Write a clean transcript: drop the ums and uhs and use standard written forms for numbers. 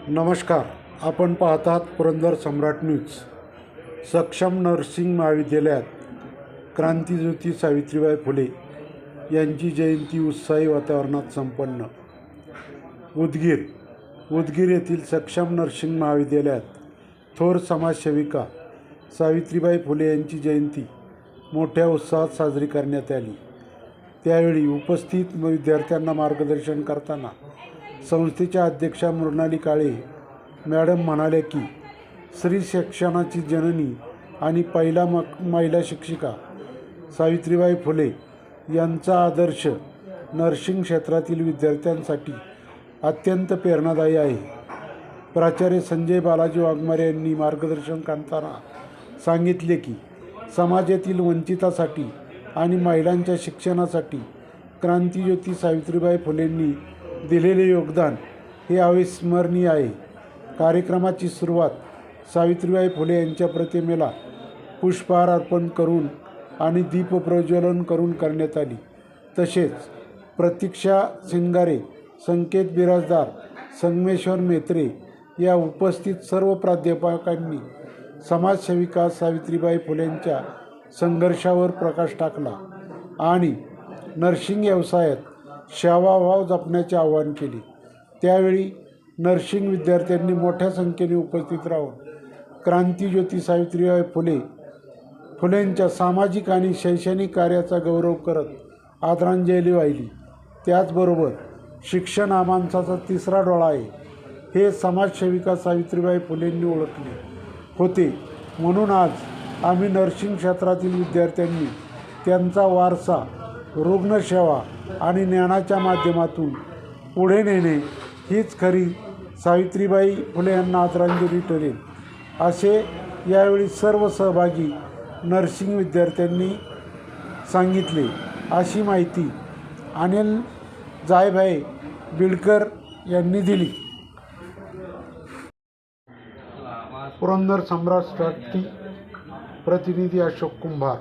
नमस्कार. आपण पाहतात पुरंदर सम्राट न्यूज. सक्षम नर्सिंग महाविद्यालयात क्रांतीज्योती सावित्रीबाई फुले यांची जयंती उत्साही वातावरणात संपन्न. उदगीर येथील सक्षम नर्सिंग महाविद्यालयात थोर समाजसेविका सावित्रीबाई फुले यांची जयंती मोठ्या उत्साहात साजरी करण्यात आली. त्यावेळी उपस्थित विद्यार्थ्यांना मार्गदर्शन करताना संस्थेच्या अध्यक्षा मृणाली काळे मॅडम म्हणाल्या की स्त्री शिक्षणाची जननी आणि पहिला महिला शिक्षिका सावित्रीबाई फुले यांचा आदर्श नर्सिंग क्षेत्रातील विद्यार्थ्यांसाठी अत्यंत प्रेरणादायी आहे. प्राचार्य संजय बालाजी वाघमारे यांनी मार्गदर्शन करताना सांगितले की समाजातील वंचितासाठी आणि महिलांच्या शिक्षणासाठी क्रांतीज्योती सावित्रीबाई फुलेंनी दिलेले योगदान हे अविस्मरणीय आहे. कार्यक्रमाची सुरुवात सावित्रीबाई फुले यांच्या प्रतिमेला पुष्पहार अर्पण करून आणि दीपप्रज्वलन करून करण्यात आली. तसेच प्रतीक्षा सिंगारे, संकेत बिराजदार, संगमेश्वर मेत्रे या उपस्थित सर्व प्राध्यापकांनी समाजसेविका सावित्रीबाई फुलेंच्या संघर्षावर प्रकाश टाकला आणि नर्सिंग व्यवसायात सेवाभाव जपण्याचे आवाहन केले. त्यावेळी नर्सिंग विद्यार्थ्यांनी मोठ्या संख्येने उपस्थित राहून क्रांतीज्योती सावित्रीबाई फुलेंच्या सामाजिक आणि शैक्षणिक कार्याचा गौरव करत आदरांजली वाहिली. त्याचबरोबर शिक्षण हा माणसाचा तिसरा डोळा आहे हे समाजसेविका सावित्रीबाई फुलेंनी ओळखले होते. म्हणून आज आम्ही नर्सिंग क्षेत्रातील विद्यार्थ्यांनी त्यांचा वारसा रुग्णसेवा आणि ज्ञानाच्या माध्यमातून पुढे नेणे हीच खरी सावित्रीबाई फुले यांना आदरांजली ठरेल, असे यावेळी सर्व सहभागी नर्सिंग विद्यार्थ्यांनी सांगितले. अशी माहिती अनिल जायभाई बिडकर यांनी दिली. पुरंदर सम्राटसाठी प्रतिनिधी अशोक कुंभार.